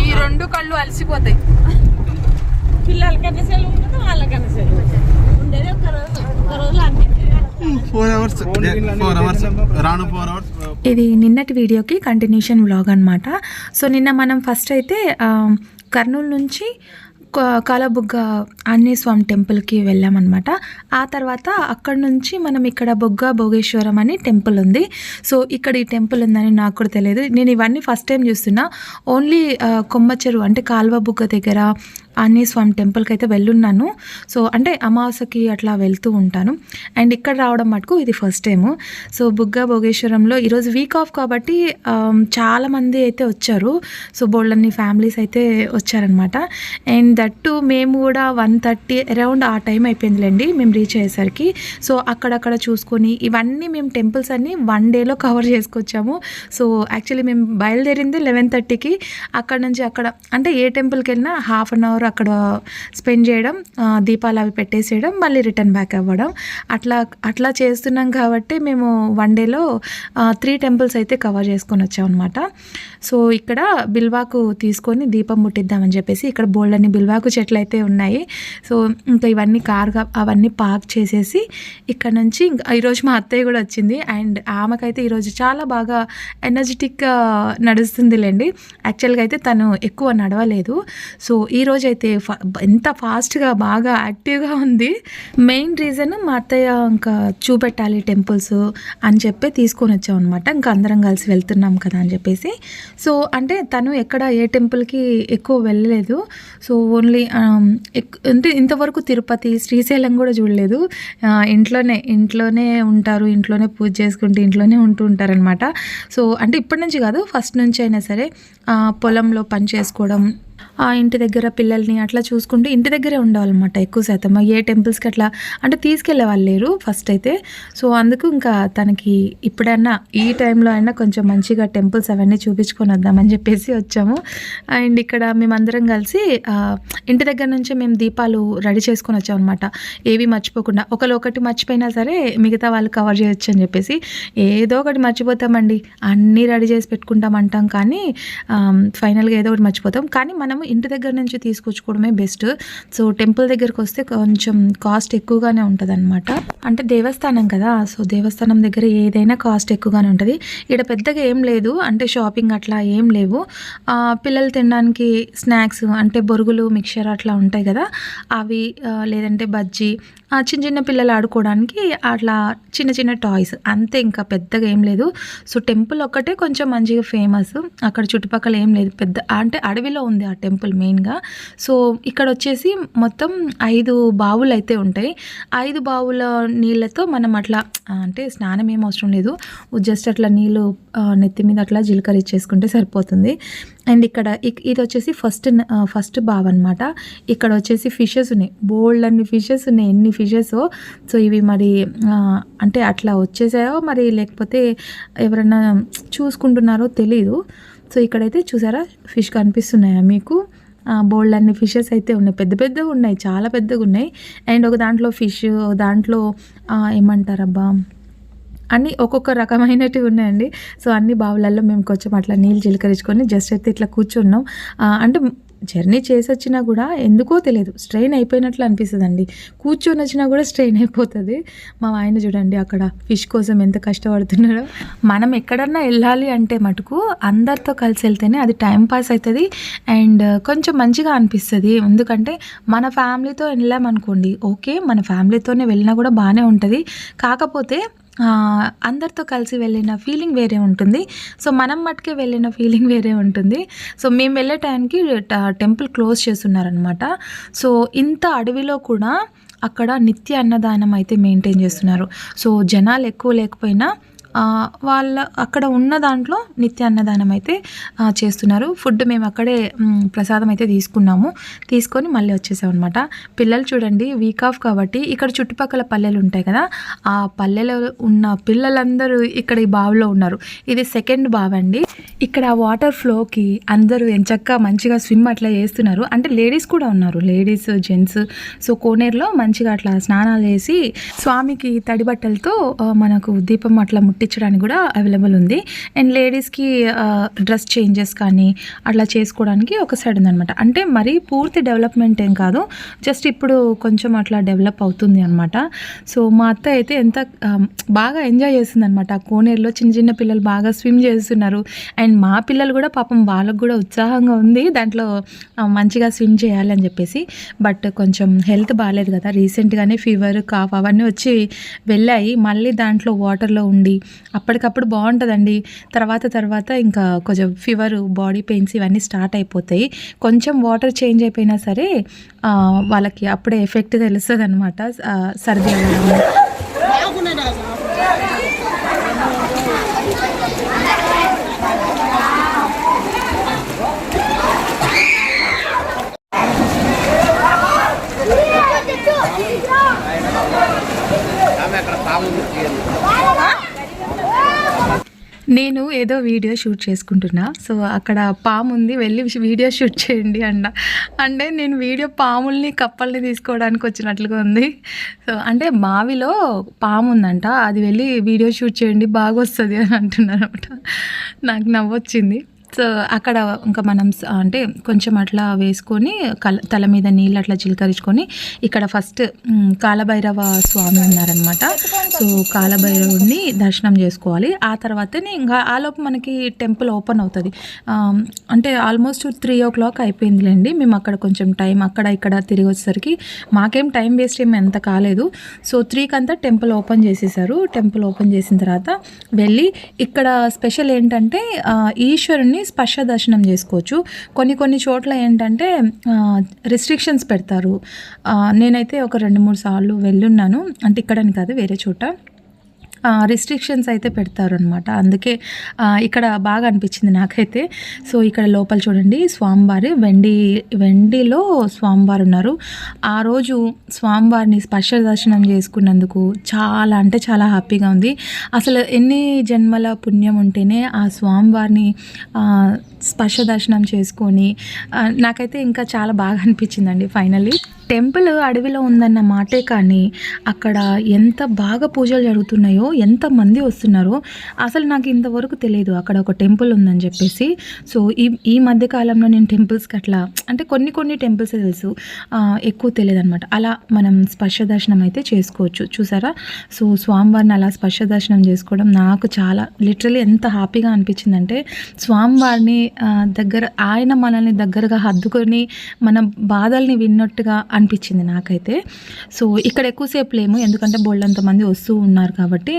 ఈ రెండు కళ్ళు అలసిపోతాయి. పిల్లలకన్నా సెలవు ఉంటుంది, వాళ్ళకన్నా సెలవు ఉండేది ఒక రోజు అన్ని 4 hours రాను 4 hours. ఇది నిన్నటి వీడియోకి కంటిన్యూషన్ వ్లాగ్ అనమాట. సో నిన్న మనం ఫస్ట్ అయితే కర్నూలు నుంచి కాలబుగ్గ ఆంజనేయ స్వామి టెంపుల్కి వెళ్ళామన్నమాట. ఆ తర్వాత అక్కడ నుంచి మనం ఇక్కడ బొగ్గ భోగేశ్వరం అని టెంపుల్ ఉంది. సో ఇక్కడ ఈ టెంపుల్ ఉందని నాకు కూడా తెలియదు. నేను ఇవన్నీ ఫస్ట్ టైం చూస్తున్నా. ఓన్లీ కొమ్మచెరువు అంటే కాల్వ బుగ్గ దగ్గర ఆంజనేయ స్వామి టెంపుల్కి అయితే వెళ్ళున్నాను. సో అంటే అమావాస్యకి అట్లా వెళ్తూ ఉంటాను. అండ్ ఇక్కడ రావడం మటుకు ఇది ఫస్ట్ టైము. సో బుగ్గ భోగేశ్వరంలో ఈరోజు వీక్ ఆఫ్ కాబట్టి చాలామంది అయితే వచ్చారు. సో బోల్డన్ని ఫ్యామిలీస్ అయితే వచ్చారనమాట. అండ్ దట్టు మేము కూడా 1:30 అరౌండ్ ఆ టైం అయిపోయిందిలేండి మేము రీచ్ అయ్యేసరికి. సో అక్కడక్కడ చూసుకొని ఇవన్నీ మేము టెంపుల్స్ అన్నీ 1 డేలో కవర్ చేసుకొచ్చాము. సో యాక్చువల్లీ మేము బయలుదేరింది 11:30కి. అక్కడ నుంచి అక్కడ అంటే ఏ టెంపుల్కి వెళ్ళినా ½ అన్ అవర్ అక్కడ స్పెండ్ చేయడం, దీపాలు అవి పెట్టేసేయడం, మళ్ళీ రిటర్న్ బ్యాక్ అవ్వడం, అట్లా చేస్తున్నాం కాబట్టి మేము 1 డేలో 3 టెంపుల్స్ అయితే కవర్ చేసుకొని వచ్చామన్నమాట. సో ఇక్కడ బిల్వాకు తీసుకొని దీపం ముట్టిద్దామని చెప్పేసి ఇక్కడ బోల్డన్ని బిల్వాకు చెట్లు అయితే ఉన్నాయి. సో ఇంకా ఇవన్నీ కార్గా అవన్నీ పార్క్ చేసేసి ఇక్కడ నుంచి ఈరోజు మా అత్తయ్య కూడా వచ్చింది. అండ్ ఆమెకైతే ఈరోజు చాలా బాగా ఎనర్జెటిక్గా నడుస్తుందిలేండి. యాక్చువల్గా అయితే తను ఎక్కువ నడవలేదు. సో ఈరోజు అయితే ఎంత ఫాస్ట్గా బాగా యాక్టివ్గా ఉంది. మెయిన్ రీజన్ మా అత్తయ్య ఇంకా చూపెట్టాలి టెంపుల్స్ అని చెప్పి తీసుకొని వచ్చాం అనమాట. ఇంకా అందరం కలిసి వెళ్తున్నాం కదా అని చెప్పేసి. సో అంటే తను ఎక్కడ ఏ టెంపుల్కి ఎక్కువ వెళ్ళలేదు. సో ఓన్లీ అంటే ఇంతవరకు తిరుపతి, శ్రీశైలం కూడా చూడలేదు. ఇంట్లోనే ఉంటారు, ఇంట్లోనే పూజ చేసుకుంటూ ఇంట్లోనే ఉంటూ ఉంటారనమాట. సో అంటే ఇప్పటి నుంచి కాదు, ఫస్ట్ నుంచి అయినా సరే పొలంలో పని చేసుకోవడం, ఇంటి దగ్గర పిల్లల్ని అట్లా చూసుకుంటూ ఇంటి దగ్గరే ఉండాలన్నమాట ఎక్కువ శాతం. ఏ టెంపుల్స్కి అట్లా అంటే తీసుకెళ్లే వాళ్ళు లేరు ఫస్ట్ అయితే. సో అందుకు ఇంకా తనకి ఇప్పుడైనా ఈ టైంలో అయినా కొంచెం మంచిగా టెంపుల్స్ అవన్నీ చూపించుకొని వద్దామని చెప్పేసి వచ్చాము. అండ్ ఇక్కడ మేమందరం కలిసి ఇంటి దగ్గర నుంచే మేము దీపాలు రెడీ చేసుకొని వచ్చామన్నమాట. ఏవి మర్చిపోకుండా, ఒకటి మర్చిపోయినా సరే మిగతా వాళ్ళు కవర్ చేయొచ్చు అని చెప్పేసి. ఏదో ఒకటి మర్చిపోతామండి, అన్నీ రెడీ చేసి పెట్టుకుంటామంటాం కానీ ఫైనల్గా ఏదో ఒకటి మర్చిపోతాం. కానీ మనము ఇంటి దగ్గర నుంచి తీసుకొచ్చుకోవడమే బెస్ట్. సో టెంపుల్ దగ్గరికి వస్తే కొంచెం కాస్ట్ ఎక్కువగానే ఉంటుంది అనమాట. అంటే దేవస్థానం కదా, సో దేవస్థానం దగ్గర ఏదైనా కాస్ట్ ఎక్కువగానే ఉంటుంది. ఇక్కడ పెద్దగా ఏం లేదు, అంటే షాపింగ్ అట్లా ఏం లేవు. పిల్లలు తినడానికి స్నాక్స్ అంటే బొరుగులు, మిక్చర్ అట్లా ఉంటాయి కదా, అవి లేదంటే బజ్జీ, చిన్న పిల్లలు ఆడుకోవడానికి అట్లా చిన్న టాయ్స్ అంతే, ఇంకా పెద్దగా ఏం లేదు. సో టెంపుల్ ఒక్కటే కొంచెం మంచిగా ఫేమస్. అక్కడ చుట్టుపక్కల ఏం లేదు, పెద్ద అంటే అడవిలో ఉంది ఆ టెంపుల్ మెయిన్గా. సో ఇక్కడ వచ్చేసి మొత్తం 5 బావులు అయితే ఉంటాయి. 5 బావుల నీళ్ళతో మనం అట్లా అంటే స్నానం ఏం అవసరం లేదు, జస్ట్ అట్లా నీళ్ళు నెత్తి మీద అట్లా జీలకర్ర ఇచ్చేసుకుంటే సరిపోతుంది. అండ్ ఇక్కడ ఇది వచ్చేసి ఫస్ట్ బావ్ అనమాట. ఇక్కడ వచ్చేసి ఫిషెస్ ఉన్నాయి, బోల్డ్ అన్ని ఫిషెస్ ఉన్నాయి. ఎన్ని ఫిషెస్! సో ఇవి మరి అంటే అట్లా వచ్చేసాయో మరి లేకపోతే ఎవరైనా చూసుకుంటున్నారో తెలీదు. సో ఇక్కడైతే చూసారా ఫిష్ కనిపిస్తున్నాయా మీకు? బోల్డ్ అన్ని ఫిషెస్ అయితే ఉన్నాయి, పెద్దగా ఉన్నాయి, చాలా పెద్దగా ఉన్నాయి. అండ్ ఒక దాంట్లో ఫిష్, దాంట్లో ఏమంటారబ్బా అన్నీ ఒక్కొక్క రకమైనవి ఉన్నాయండి. సో అన్ని బావులలో మేము కొంచెం అట్లా నీళ్ళు జీలకరించుకొని జస్ట్ అయితే ఇట్లా కూర్చున్నాం. అంటే జర్నీ చేసి వచ్చినా కూడా ఎందుకో తెలియదు స్ట్రెయిన్ అయిపోయినట్లు అనిపిస్తుంది అండి. కూర్చొని వచ్చినా కూడా స్ట్రెయిన్ అయిపోతుంది. మా ఆయన చూడండి అక్కడ ఫిష్ కోసం ఎంత కష్టపడుతున్నాడో. మనం ఎక్కడన్నా వెళ్ళాలి అంటే మటుకు అందరితో కలిసి వెళ్తేనే అది టైం పాస్ అవుతుంది అండ్ కొంచెం మంచిగా అనిపిస్తుంది. ఎందుకంటే మన ఫ్యామిలీతో వెళ్ళామనుకోండి, ఓకే మన ఫ్యామిలీతోనే వెళ్ళినా కూడా బాగానే ఉంటుంది. కాకపోతే అందరితో కలిసి వెళ్ళిన ఫీలింగ్ వేరే ఉంటుంది. సో మనం మట్టుకే వెళ్ళిన ఫీలింగ్ వేరే ఉంటుంది. సో మేము వెళ్ళే టైంకి టెంపుల్ క్లోజ్ చేస్తున్నారనమాట. సో ఇంత అడవిలో కూడా అక్కడ నిత్య అన్నదానం అయితే మెయింటైన్ చేస్తున్నారు. సో జనాలు ఎక్కువ లేకపోయినా వాళ్ళ అక్కడ ఉన్న దాంట్లో నిత్య అన్నదానం అయితే చేస్తున్నారు. ఫుడ్ మేము అక్కడే ప్రసాదం అయితే తీసుకొని మళ్ళీ వచ్చేసాం అనమాట. పిల్లలు చూడండి వీక్ ఆఫ్ కాబట్టి ఇక్కడ చుట్టుపక్కల పల్లెలు ఉంటాయి కదా, ఆ పల్లెలో ఉన్న పిల్లలందరూ ఇక్కడ ఈ బావిలో ఉన్నారు. ఇది సెకండ్ బావి అండి. ఇక్కడ వాటర్ ఫ్లోకి అందరూ ఎంచక్కా మంచిగా స్విమ్ అట్లా చేస్తున్నారు. అంటే లేడీస్ కూడా ఉన్నారు, లేడీస్ జెంట్స్. సో కోనేరులో మంచిగా అట్లా స్నానాలు చేసి స్వామికి తడి బట్టలతో మనకు దీపం అట్లా ముట్టించడానికి కూడా అవైలబుల్ ఉంది. అండ్ లేడీస్కి డ్రెస్ చేంజెస్ కానీ అట్లా చేసుకోవడానికి ఒక సైడ్ ఉందన్నమాట. అంటే మరీ పూర్తి డెవలప్మెంట్ ఏం కాదు, జస్ట్ ఇప్పుడు కొంచెం అట్లా డెవలప్ అవుతుంది అనమాట. సో మా అత్త అయితే ఎంత బాగా ఎంజాయ్ చేస్తుంది అనమాట. ఆ కోనేరులో చిన్న చిన్న పిల్లలు బాగా స్విమ్ చేస్తున్నారు. అండ్ మా పిల్లలు కూడా పాపం వాళ్ళకు కూడా ఉత్సాహంగా ఉంది దాంట్లో మంచిగా స్విమ్ చేయాలి అని చెప్పేసి. బట్ కొంచెం హెల్త్ బాగాలేదు కదా, రీసెంట్గానే ఫీవర్ కాఫ్ అవన్నీ వచ్చి వెళ్ళాయి. మళ్ళీ దాంట్లో వాటర్లో ఉండి అప్పటికప్పుడు బాగుంటుందండి, తర్వాత ఇంకా కొంచెం ఫీవర్, బాడీ పెయిన్స్ ఇవన్నీ స్టార్ట్ అయిపోతాయి. కొంచెం వాటర్ చేంజ్ అయిపోయినా సరే వాళ్ళకి అప్పుడే ఎఫెక్ట్ తెలుస్తుంది అనమాట, సర్ది అవ్వడం. నేను ఏదో వీడియో షూట్ చేసుకుంటున్నా, సో అక్కడ పాము ఉంది, వెళ్ళి వీడియో షూట్ చేయండి అంటే నేను వీడియో పాముల్ని కప్పల్ని తీసుకోవడానికి వచ్చినట్లుగా ఉంది. సో అంటే బావిలో పాము ఉందంట, అది వెళ్ళి వీడియో షూట్ చేయండి బాగా వస్తుంది అని అంటున్నారు అనమాట. నాకు నవ్వొచ్చింది. సో అక్కడ ఇంకా మనం అంటే కొంచెం అట్లా వేసుకొని తల మీద నీళ్ళు అట్లా చిలకరించుకొని ఇక్కడ ఫస్ట్ కాలభైరవ స్వామి ఉన్నారనమాట. సో కాలభైరవుడిని దర్శనం చేసుకోవాలి. ఆ తర్వాతనే ఇంకా ఆలోపు మనకి టెంపుల్ ఓపెన్ అవుతుంది. అంటే ఆల్మోస్ట్ 3 o'clock అయిపోయిందిలేండి. మేము అక్కడ కొంచెం టైం అక్కడ ఇక్కడ తిరిగి వచ్చేసరికి మాకేం టైం వేస్ట్ ఏమి ఎంత కాలేదు. సో 3కి అంతా టెంపుల్ ఓపెన్ చేసేసారు. టెంపుల్ ఓపెన్ చేసిన తర్వాత వెళ్ళి ఇక్కడ స్పెషల్ ఏంటంటే ఈశ్వరుని స్పర్శ దర్శనం చేసుకోవచ్చు. కొన్ని చోట్ల ఏంటంటే రిస్ట్రిక్షన్స్ పెడతారు. నేనైతే ఒక 2-3 సార్లు వెళ్ళున్నాను, అంటే ఇక్కడని కాదు వేరే చోట రిస్ట్రిక్షన్స్ అయితే పెడతారు అనమాట. అందుకే ఇక్కడ బాగా అనిపించింది నాకైతే. సో ఇక్కడ లోపల చూడండి స్వామివారి వెండిలో స్వామివారు ఉన్నారు. ఆ రోజు స్వామివారిని స్పర్శ దర్శనం చేసుకున్నందుకు చాలా అంటే చాలా హ్యాపీగా ఉంది. అసలు ఎన్ని జన్మల పుణ్యం ఉంటేనే ఆ స్వామివారిని స్పర్శ దర్శనం చేసుకొని నాకైతే ఇంకా చాలా బాగా అనిపించిందండి. ఫైనల్లీ టెంపుల్ అడవిలో ఉందన్న మాటే కానీ అక్కడ ఎంత బాగా పూజలు జరుగుతున్నాయో, ఎంతమంది వస్తున్నారో అసలు నాకు ఇంతవరకు తెలియదు అక్కడ ఒక టెంపుల్ ఉందని చెప్పేసి. సో ఈ మధ్యకాలంలో నేను టెంపుల్స్కి అట్లా అంటే కొన్ని టెంపుల్స్ తెలుసు, ఎక్కువ తెలియదు అనమాట. అలా మనం స్పర్శ దర్శనం అయితే చేసుకోవచ్చు, చూసారా. సో స్వామివారిని అలా స్పర్శ దర్శనం చేసుకోవడం నాకు చాలా లిటరలీ ఎంత హ్యాపీగా అనిపించిందంటే, స్వామివారిని దగ్గర ఆయన మనల్ని దగ్గరగా హద్దుకొని మన బాధల్ని విన్నట్టుగా అనిపించింది నాకైతే. సో ఇక్కడ ఎక్కువసేపు లేము, ఎందుకంటే బోల్డంతమంది వస్తూ ఉన్నారు కాబట్టి.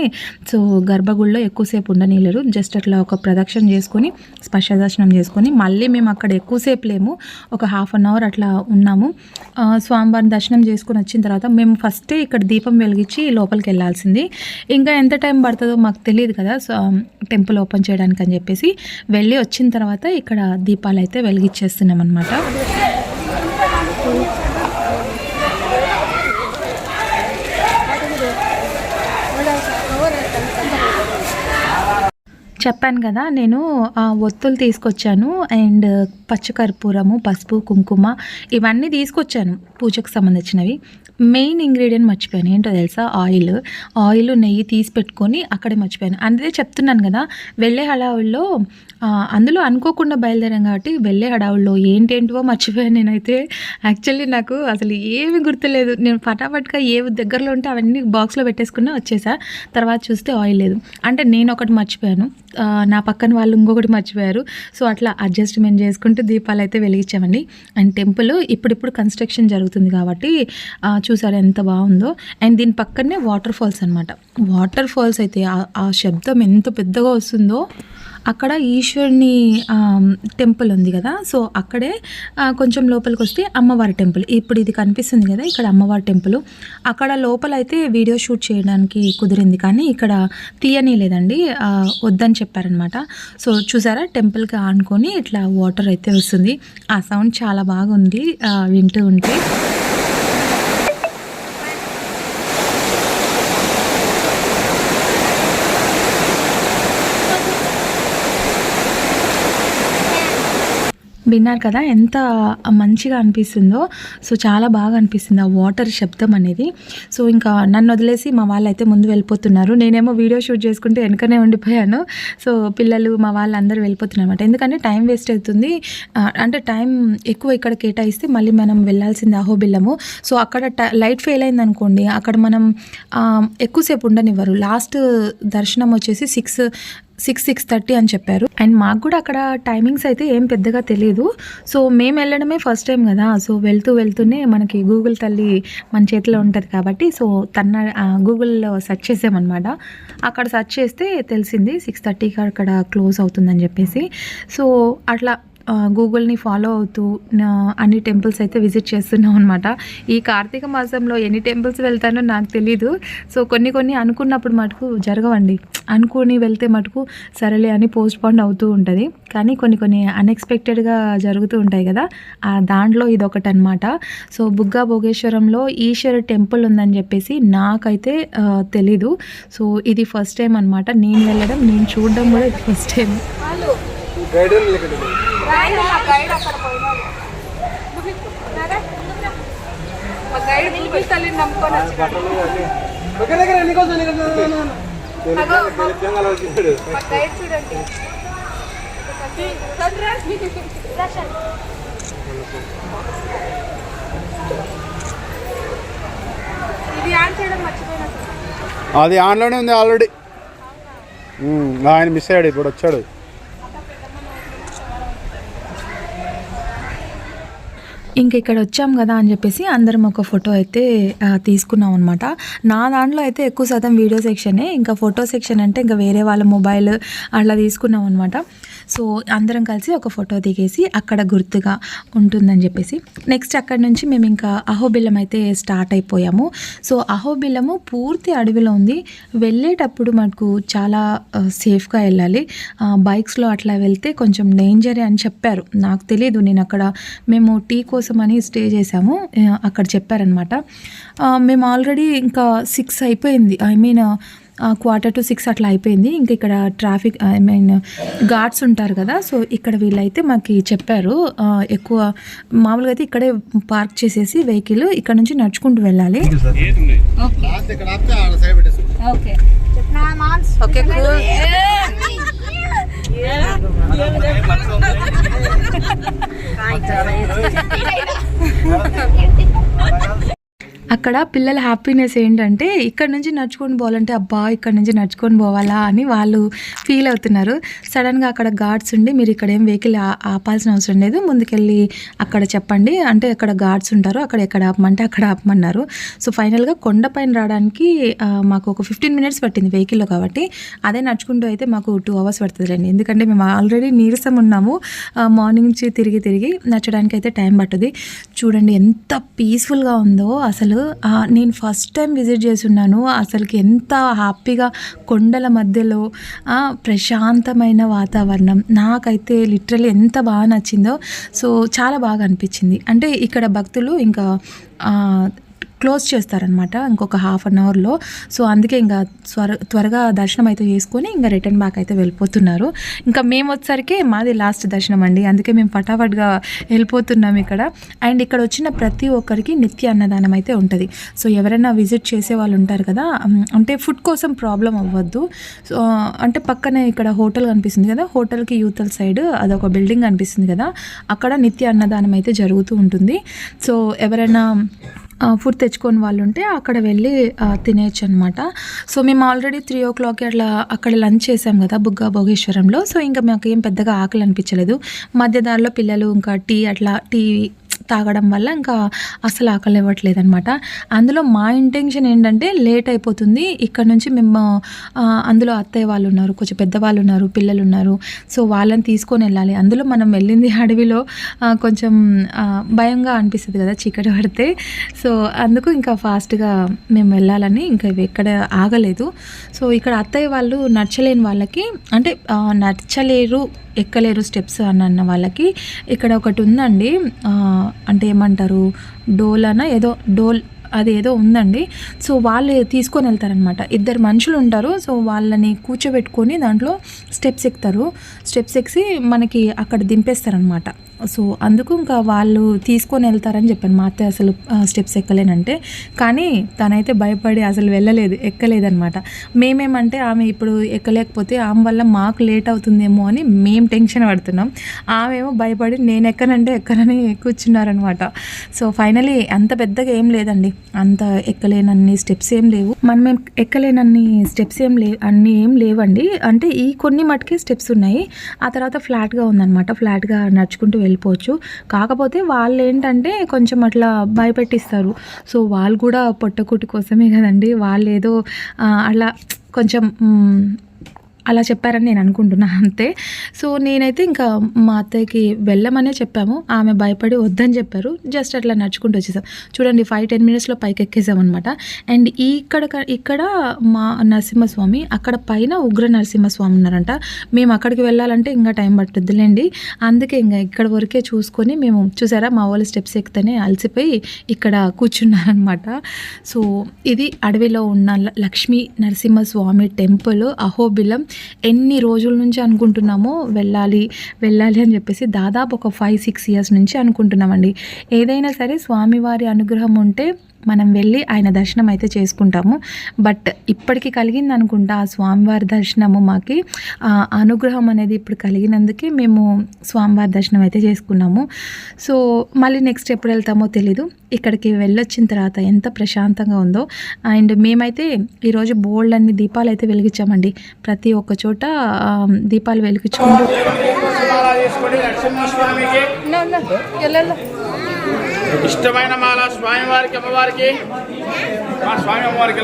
సో గర్భగుడిలో ఎక్కువసేపు ఉండనీయలేరు. జస్ట్ అట్లా ఒక ప్రదక్షిణ చేసుకొని స్పర్శ దర్శనం చేసుకొని మళ్ళీ మేము అక్కడ ఎక్కువసేపు లేము, ఒక 1/2 hour అట్లా ఉన్నాము. స్వామివారిని దర్శనం చేసుకొని వచ్చిన తర్వాత మేము ఫస్టే ఇక్కడ దీపం వెలిగించి లోపలికి వెళ్ళాల్సింది. ఇంకా ఎంత టైం పడుతుందో మాకు తెలియదు కదా, సో టెంపుల్ ఓపెన్ చేయడానికి అని చెప్పేసి వెళ్ళి వచ్చిన తర్వాత ఇక్కడ దీపాలు అయితే వెలిగించేస్తున్నాం అన్నమాట. చెప్పాను కదా నేను ఒత్తులు తీసుకొచ్చాను అండ్ పచ్చకర్పూరము, పసుపు, కుంకుమ ఇవన్నీ తీసుకొచ్చాను పూజకు సంబంధించినవి. మెయిన్ ఇంగ్రీడియంట్ మర్చిపోయాను, ఏంటో తెలుసా, ఆయిల్ నెయ్యి తీసి పెట్టుకొని అక్కడే మర్చిపోయాను. అందుకే చెప్తున్నాను కదా, వెళ్ళే హడావుల్లో అందులో అనుకోకుండా బయలుదేరాం కాబట్టి వెళ్ళే హడావుల్లో ఏంటేంటివో మర్చిపోయాను నేనైతే. యాక్చువల్లీ నాకు అసలు ఏమి గుర్తులేదు, నేను ఫటాఫట్గా ఏవి దగ్గరలో ఉంటే అవన్నీ బాక్స్లో పెట్టేసుకున్నా వచ్చేసా. తర్వాత చూస్తే ఆయిల్ లేదు, అంటే నేను ఒకటి మర్చిపోయాను, నా పక్కన వాళ్ళు ఇంకొకటి మర్చిపోయారు. సో అట్లా అడ్జస్ట్మెంట్ చేసుకుంటూ దీపాలు అయితే వెలిగించామండి. అండ్ టెంపుల్ ఇప్పుడిప్పుడు కన్స్ట్రక్షన్ జరుగుతుంది కాబట్టి చూసారు ఎంత బాగుందో. అండ్ దీని పక్కనే వాటర్ ఫాల్స్ అనమాట. వాటర్ ఫాల్స్ అయితే ఆ శబ్దం ఎంత పెద్దగా వస్తుందో. అక్కడ ఈశ్వరుని టెంపుల్ ఉంది కదా, సో అక్కడే కొంచెం లోపలికి వస్తే అమ్మవారి టెంపుల్. ఇప్పుడు ఇది కనిపిస్తుంది కదా, ఇక్కడ అమ్మవారి టెంపుల్. అక్కడ లోపల అయితే వీడియో షూట్ చేయడానికి కుదిరింది కానీ ఇక్కడ తీయని లేదండి, వద్దని చెప్పారనమాట. సో చూసారా టెంపుల్కి ఆనుకొని ఇట్లా వాటర్ అయితే వస్తుంది. ఆ సౌండ్ చాలా బాగుంది వింటూ ఉంటే. విన్నారు కదా ఎంత మంచిగా అనిపిస్తుందో. సో చాలా బాగా అనిపిస్తుంది ఆ వాటర్ శబ్దం అనేది. సో ఇంకా నన్ను వదిలేసి మా వాళ్ళు అయితే ముందు వెళ్ళిపోతున్నారు. నేనేమో వీడియో షూట్ చేసుకుంటే వెనకనే ఉండిపోయాను. సో పిల్లలు మా వాళ్ళు అందరూ వెళ్ళిపోతున్నారు అనమాట. ఎందుకంటే టైం వేస్ట్ అవుతుంది. అంటే టైం ఎక్కువ ఇక్కడ కేటాయిస్తే మళ్ళీ మనం వెళ్ళాల్సింది అహోబిలము. సో అక్కడ లైట్ ఫెయిల్ అయింది అనుకోండి, అక్కడ మనం ఎక్కువసేపు ఉండనివ్వరు. లాస్ట్ దర్శనం వచ్చేసి 6:30 అని చెప్పారు. అండ్ మాకు కూడా అక్కడ టైమింగ్స్ అయితే ఏం పెద్దగా తెలియదు. సో మేము వెళ్ళడమే ఫస్ట్ టైం కదా. సో వెళ్తూనే మనకి గూగుల్ తల్లి మన చేతిలో ఉంటుంది కాబట్టి సో గూగుల్లో సెర్చ్ చేసామన్నమాట. అక్కడ సెర్చ్ చేస్తే తెలిసింది 6:30కి అక్కడ క్లోజ్ అవుతుందని చెప్పేసి. సో అట్లా గూగుల్ని ఫాలో అవుతూ అన్ని టెంపుల్స్ అయితే విజిట్ చేస్తున్నాం అనమాట. ఈ కార్తీక మాసంలో ఎన్ని టెంపుల్స్ వెళ్తానో నాకు తెలీదు. సో కొన్ని అనుకున్నప్పుడు మటుకు జరగవండి. అనుకుని వెళ్తే మటుకు సరేలే అని పోస్ట్పోన్ అవుతూ ఉంటుంది. కానీ కొన్ని అన్ఎక్స్పెక్టెడ్గా జరుగుతూ ఉంటాయి కదా, దాంట్లో ఇది ఒకటి అనమాట. సో బుగ్గా భోగేశ్వరంలో ఈశ్వర టెంపుల్ ఉందని చెప్పేసి నాకైతే తెలీదు. సో ఇది ఫస్ట్ టైం అనమాట నేను వెళ్ళడం, నేను చూడడం కూడా ఇది ఫస్ట్ టైం. అది ఆన్లోనే ఉంది ఆల్రెడీ. ఆయన మిస్ అయ్యాడు, ఇప్పుడు వచ్చాడు. ఇంక ఇక్కడ వచ్చాం కదా అని చెప్పేసి అందరం ఒక ఫోటో అయితే తీసుకున్నాం అనమాట. నా దాంట్లో అయితే ఎక్కువ శాతం వీడియో సెక్షనే, ఇంకా ఫోటో సెక్షన్ అంటే ఇంకా వేరే వాళ్ళ మొబైల్ అట్లా తీసుకున్నాం అనమాట. సో అందరం కలిసి ఒక ఫోటో దిగేసి అక్కడ గుర్తుగా ఉంటుందని చెప్పేసి నెక్స్ట్ అక్కడ నుంచి మేము ఇంకా అహోబిలం అయితే స్టార్ట్ అయిపోయాము. సో అహోబిలము పూర్తి అడవిలో ఉంది. వెళ్ళేటప్పుడు మనకు చాలా సేఫ్గా వెళ్ళాలి. బైక్స్లో అట్లా వెళ్తే కొంచెం డేంజరే అని చెప్పారు. నాకు తెలీదు, నేను అక్కడ మేము టీ కోసం అని స్టే చేసాము, అక్కడ చెప్పారనమాట. మేము ఆల్రెడీ ఇంకా 6 అయిపోయింది, 5:45 అట్లా అయిపోయింది. ఇంకా ఇక్కడ ట్రాఫిక్ గార్డ్స్ ఉంటారు కదా. సో ఇక్కడ వీళ్ళైతే మాకు చెప్పారు ఎక్కువ మామూలుగా అయితే ఇక్కడే పార్క్ చేసేసి వెహికల్ ఇక్కడ నుంచి నడుచుకుంటూ వెళ్ళాలి. అక్కడ పిల్లల హ్యాపీనెస్ ఏంటంటే ఇక్కడ నుంచి నడుచుకొని పోవాలంటే అబ్బా ఇక్కడ నుంచి నడుచుకొని పోవాలా అని వాళ్ళు ఫీల్ అవుతున్నారు. సడన్గా అక్కడ గార్డ్స్ ఉండి మీరు ఇక్కడ ఏం వెహికల్ ఆపాల్సిన అవసరం లేదు, ముందుకెళ్ళి అక్కడ చెప్పండి అంటే అక్కడ గార్డ్స్ ఉంటారు, అక్కడ ఎక్కడ ఆపమంటే అక్కడ ఆపమన్నారు. సో ఫైనల్గా కొండపైన రావడానికి మాకు ఒక 15 minutes పట్టింది వెహికల్లో కాబట్టి. అదే నడుచుకుంటూ అయితే మాకు 2 hours పడుతుందండి, ఎందుకంటే మేము ఆల్రెడీ నీరసం ఉన్నాము. మార్నింగ్ నుంచి తిరిగి నచ్చడానికి అయితే టైం పట్టుద్ది. చూడండి ఎంత పీస్ఫుల్గా ఉందో అసలు. నేను ఫస్ట్ టైం విజిట్ చేస్తున్నాను. అసలుకి ఎంత హ్యాపీగా కొండల మధ్యలో ప్రశాంతమైన వాతావరణం నాకైతే లిటరల్లీ ఎంత బాగా నచ్చిందో. సో చాలా బాగా అనిపించింది. అంటే ఇక్కడ భక్తులు ఇంకా క్లోజ్ చేస్తారనమాట ఇంకొక 1/2 hourలో. సో అందుకే ఇంకా త్వరగా దర్శనం అయితే చేసుకొని ఇంకా రిటర్న్ బ్యాక్ అయితే వెళ్ళిపోతున్నారు. ఇంకా మేము వచ్చేసరికి మాది లాస్ట్ దర్శనం అండి, అందుకే మేము ఫటాఫట్గా వెళ్ళిపోతున్నాం ఇక్కడ. అండ్ ఇక్కడ వచ్చిన ప్రతి ఒక్కరికి నిత్య అన్నదానం అయితే ఉంటుంది. సో ఎవరైనా విజిట్ చేసే వాళ్ళు ఉంటారు కదా, అంటే ఫుడ్ కోసం ప్రాబ్లం అవ్వద్దు. సో అంటే పక్కనే ఇక్కడ హోటల్ కనిపిస్తుంది కదా, హోటల్కి యూతల్ సైడ్ అదొక బిల్డింగ్ కనిపిస్తుంది కదా, అక్కడ నిత్య అన్నదానం అయితే జరుగుతూ ఉంటుంది. సో ఎవరైనా ఫుడ్ తెచ్చుకొని వాళ్ళు ఉంటే అక్కడ వెళ్ళి తినేయచ్చు అనమాట. సో మేము ఆల్రెడీ 3 o'clock అట్లా అక్కడ లంచ్ చేసాం కదా బుగ్గా భోగేశ్వరంలో. సో ఇంకా మాకు ఏం పెద్దగా ఆకలి అనిపించలేదు. మధ్యదారిలో పిల్లలు ఇంకా టీ తాగడం వల్ల ఇంకా అసలు ఆకలి ఇవ్వట్లేదు అనమాట. అందులో మా ఇంటెన్షన్ ఏంటంటే లేట్ అయిపోతుంది ఇక్కడ నుంచి మేము, అందులో అత్తయ్య వాళ్ళు ఉన్నారు, కొంచెం పెద్దవాళ్ళు ఉన్నారు, పిల్లలు ఉన్నారు. సో వాళ్ళని తీసుకొని వెళ్ళాలి. అందులో మనం వెళ్ళింది అడవిలో కొంచెం భయంగా అనిపిస్తుంది కదా చీకటి పడితే. సో అందుకు ఇంకా ఫాస్ట్గా మేము వెళ్ళాలని ఇంకా ఎక్కడ ఆగలేదు. సో ఇక్కడ అత్తయ్య వాళ్ళు నడచలేని వాళ్ళకి, అంటే ఎక్కలేరు స్టెప్స్ అన్న వాళ్ళకి ఇక్కడ ఒకటి ఉందండి, అంటే ఏమంటారు డోల్ అది ఏదో ఉందండి. సో వాళ్ళు తీసుకొని వెళ్తారనమాట. 2 మనుషులు ఉంటారు. సో వాళ్ళని కూర్చోబెట్టుకొని దాంట్లో స్టెప్స్ ఎక్కుతారు. స్టెప్స్ ఎక్కి మనకి అక్కడ దింపేస్తారనమాట. సో అందుకు ఇంకా వాళ్ళు తీసుకొని వెళ్తారని చెప్పాను. మా అత్తయ్య అసలు స్టెప్స్ ఎక్కలేనంటే, కానీ తనైతే భయపడి అసలు ఎక్కలేదనమాట. మేమేమంటే ఆమె ఇప్పుడు ఎక్కలేకపోతే ఆమె వల్ల మాకు లేట్ అవుతుందేమో అని మేము టెన్షన్ పడుతున్నాం. ఆమెమో భయపడి నేను ఎక్కనని కూర్చున్నారనమాట. సో ఫైనలీ అంత పెద్దగా ఏం లేదండి, అంత ఎక్కలేనన్ని స్టెప్స్ ఏం లేవు, మనం ఎక్కలేనన్ని స్టెప్స్ ఏం లేవండి. అంటే ఈ కొన్ని మటుకే స్టెప్స్ ఉన్నాయి. ఆ తర్వాత ఫ్లాట్గా ఉందన్నమాట. ఫ్లాట్గా నడుచుకుంటూ వెళ్ళిపోవచ్చు. కాకపోతే వాళ్ళు ఏంటంటే కొంచెం అట్లా భయపెట్టిస్తారు. సో వాళ్ళు కూడా పొట్టకూటి కోసమే కదండి, వాళ్ళు ఏదో అలా కొంచెం అలా చెప్పారని నేను అనుకుంటున్నాను అంతే. సో నేనైతే ఇంకా మా అత్తయ్యకి వెళ్ళమనే చెప్పాము. ఆమె భయపడి వద్దని చెప్పారు. జస్ట్ అట్లా నడుచుకుంటూ వచ్చేసాం. చూడండి 5-10 మినిట్స్లో పైకి ఎక్కేసామన్నమాట. అండ్ ఇక్కడ మా నరసింహస్వామి, అక్కడ పైన ఉగ్ర నరసింహస్వామి ఉన్నారంట. మేము అక్కడికి వెళ్ళాలంటే ఇంకా టైం పట్టుద్దులేండి. అందుకే ఇంకా ఇక్కడ వరకే చూసుకొని మేము చూసారా మా వాళ్ళు స్టెప్స్ ఎక్కితేనే అలసిపోయి ఇక్కడ కూర్చున్నారనమాట. సో ఇది అడవిలో ఉన్న లక్ష్మీ నరసింహస్వామి టెంపుల్ అహోబిలం. ఎన్ని రోజుల నుంచి అనుకుంటున్నామో వెళ్ళాలి అని చెప్పేసి దాదాపు ఒక 5-6 ఇయర్స్ నుంచి అనుకుంటున్నామండి. ఏదైనా సరే స్వామివారి అనుగ్రహం ఉంటే మనం వెళ్ళి ఆయన దర్శనం అయితే చేసుకుంటాము. బట్ ఇప్పటికి కలిగింది అనుకుంటా ఆ స్వామివారి దర్శనము, మాకి అనుగ్రహం అనేది ఇప్పుడు కలిగినందుకే మేము స్వామివారి దర్శనం అయితే చేసుకున్నాము. సో మళ్ళీ నెక్స్ట్ ఎప్పుడు వెళ్తామో తెలీదు. ఇక్కడికి వెళ్ళొచ్చిన తర్వాత ఎంత ప్రశాంతంగా ఉందో. అండ్ మేమైతే ఈరోజు బోల్డ్ అన్ని దీపాలు అయితే వెలిగించామండి. ప్రతి ఒక్క చోట దీపాలు వెలిగించుకుంటూ ఇష్టమైన మాల స్వామివారికి అమ్మవారికి స్వామి అమ్మవారికి.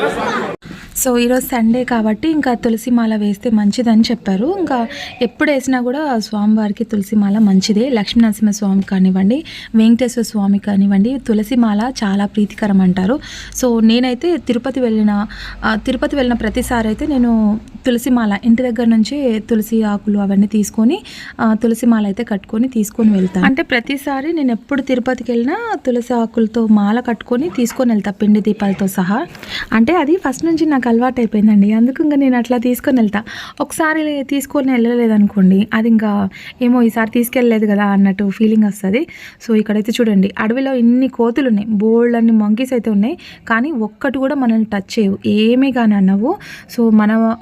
సో ఈరోజు సండే కాబట్టి ఇంకా తులసి మాల వేస్తే మంచిదని చెప్పారు. ఇంకా ఎప్పుడు వేసినా కూడా స్వామివారికి తులసి మాల మంచిదే. లక్ష్మీ నరసింహ స్వామి కానివ్వండి, వెంకటేశ్వర స్వామి కానివ్వండి, తులసి మాల చాలా ప్రీతికరం అంటారు. సో నేనైతే తిరుపతి వెళ్ళిన ప్రతిసారి అయితే నేను తులసి మాల ఇంటి దగ్గర నుంచి తులసి ఆకులు అవన్నీ తీసుకొని తులసి మాల అయితే కట్టుకొని తీసుకొని వెళ్తాను. అంటే ప్రతిసారి నేను ఎప్పుడు తిరుపతికి వెళ్ళినా తులసి ఆకులతో మాల కట్టుకొని తీసుకొని వెళ్తా, పిండి దీపాలతో సహా. అంటే అది ఫస్ట్ నుంచి నాకు అలవాటు అయిపోయిందండి. అందుకు ఇంకా నేను అట్లా తీసుకొని వెళ్తా. ఒకసారి తీసుకొని వెళ్ళలేదనుకోండి, అది ఇంకా ఏమో ఈసారి తీసుకెళ్ళలేదు కదా అన్నట్టు ఫీలింగ్ వస్తుంది. సో ఇక్కడైతే చూడండి, అడవిలో ఇన్ని కోతులు ఉన్నాయి, బోల్డ్ అన్ని మంకీస్ అయితే ఉన్నాయి, కానీ ఒక్కటి కూడా మనల్ని టచ్ చేయవు, ఏమీ కానీ అన్నవు. సో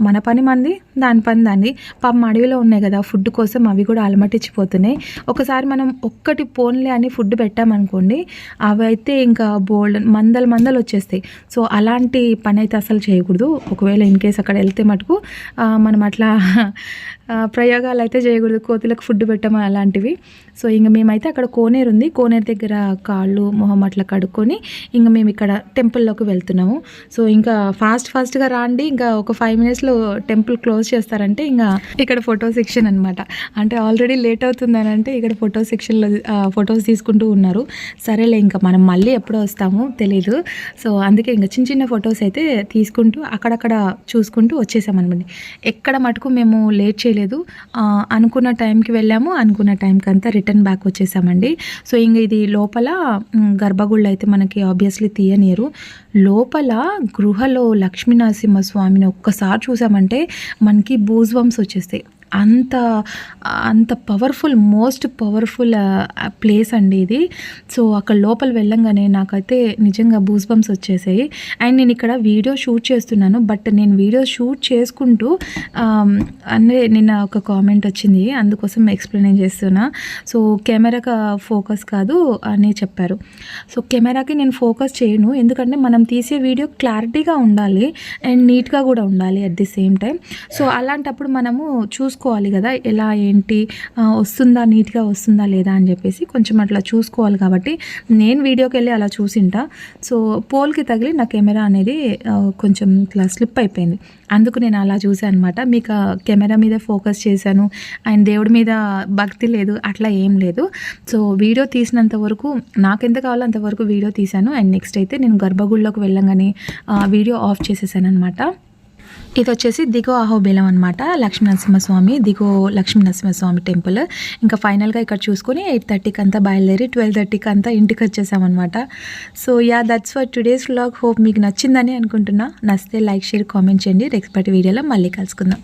మన పని మంది, దాని పని దాన్ని. పాపం అడవిలో ఉన్నాయి కదా, ఫుడ్ కోసం అవి కూడా అలమటించిపోతున్నాయి. ఒకసారి మనం ఒక్కటి పోన్లే అని ఫుడ్ పెట్టామనుకోండి, అవి అయితే ఇంకా బోల్డ్ మందలు వచ్చేస్తాయి. సో అలాంటి పని అయితే అసలు చేయకూడదు. ఒకవేళ ఇన్ కేస్ అక్కడ వెళ్తే మటుకు మనం అట్లా ప్రయోగాలు అయితే చేయకూడదు, కోతులకు ఫుడ్ పెట్టడం అలాంటివి. సో ఇంక మేమైతే అక్కడ కోనేరు ఉంది, కోనేరు దగ్గర కాళ్ళు మొహం అట్లా కడుక్కొని ఇంక మేము ఇక్కడ టెంపుల్లోకి వెళ్తున్నాము. సో ఇంకా ఫాస్ట్గా రాండి, ఇంకా ఒక 5 మినిట్స్లో టెంపుల్ క్లోజ్ చేస్తారంటే ఇంకా ఇక్కడ ఫోటో సెక్షన్ అనమాట. అంటే ఆల్రెడీ లేట్ అవుతుందని అంటే ఇక్కడ ఫోటో సెక్షన్లో ఫొటోస్ తీసుకుంటూ ఉన్నారు. సరేలే ఇంకా మనం మళ్ళీ ఎప్పుడో వస్తామో తెలీదు. సో అందుకే ఇంకా చిన్న ఫొటోస్ అయితే తీసుకుంటూ అక్కడక్కడ చూసుకుంటూ వచ్చేసామన్నమాట. ఎక్కడ మటుకు మేము లేట్ చేయలేదు, అనుకున్న టైంకి వెళ్ళాము, అనుకున్న టైంకి అంతా రిటర్న్ బ్యాక్ వచ్చేసామండి. సో ఇంక ఇది లోపల గర్భగుళ్ళు అయితే మనకి ఆబ్వియస్లీ తీయనియరు. లోపల గృహలో లక్ష్మీ నరసింహస్వామిని ఒక్కసారి చూసామంటే మనకి బూజ్వంస్ వచ్చేస్తాయి. అంత పవర్ఫుల్, మోస్ట్ పవర్ఫుల్ ప్లేస్ అండి ఇది. సో అక్కడ లోపల వెళ్ళంగానే నాకైతే నిజంగా బూస్ బంప్స్ వచ్చేసాయి. అండ్ నేను ఇక్కడ వీడియో షూట్ చేస్తున్నాను, బట్ నేను వీడియో షూట్ చేసుకుంటూ అంటే నిన్న ఒక కామెంట్ వచ్చింది, అందుకోసం ఎక్స్ప్లెయిన్ చేస్తున్నా. సో కెమెరాకి ఫోకస్ కాదు అని చెప్పారు. సో కెమెరాకి నేను ఫోకస్ చేయను, ఎందుకంటే మనం తీసే వీడియో క్లారిటీగా ఉండాలి అండ్ నీట్గా కూడా ఉండాలి at the same time. So అలాంటప్పుడు మనము చూసుకోవాలి కదా, ఎలా ఏంటి వస్తుందా, నీట్గా వస్తుందా లేదా అని చెప్పేసి కొంచెం అట్లా చూసుకోవాలి. కాబట్టి నేను వీడియోకి వెళ్ళి అలా చూసింటా. సో పోల్కి తగిలి నా కెమెరా అనేది కొంచెం ఇట్లా స్లిప్ అయిపోయింది, అందుకు నేను అలా చూసాను అనమాట. మీకు కెమెరా మీద ఫోకస్ చేశాను, ఆయన దేవుడి మీద భక్తి లేదు అట్లా ఏం లేదు. సో వీడియో తీసినంత వరకు నాకు ఎంత కావాలో అంతవరకు వీడియో తీశాను. అండ్ నెక్స్ట్ అయితే నేను గర్భగుడిలోకి వెళ్ళంగానే వీడియో ఆఫ్ చేసేసాను అనమాట. ఇది వచ్చేసి దిగో అహోబిలం అనమాట, లక్ష్మీనరసింహస్వామి దిగో లక్ష్మీనరసింహస్వామి టెంపుల్. ఇంకా ఫైనల్గా ఇక్కడ చూసుకొని 8:30కి అంతా బయలుదేరి 12:30కి అంతా ఇంటికి వచ్చేసామన్నమాట. So yeah that's for today's vlog. Hope మీకు నచ్చిందని అనుకుంటున్నా. నచ్చితే లైక్ షేర్ కామెంట్ చేయండి. నెక్స్ట్ వీడియోలో మళ్ళీ కలుసుకుందాం.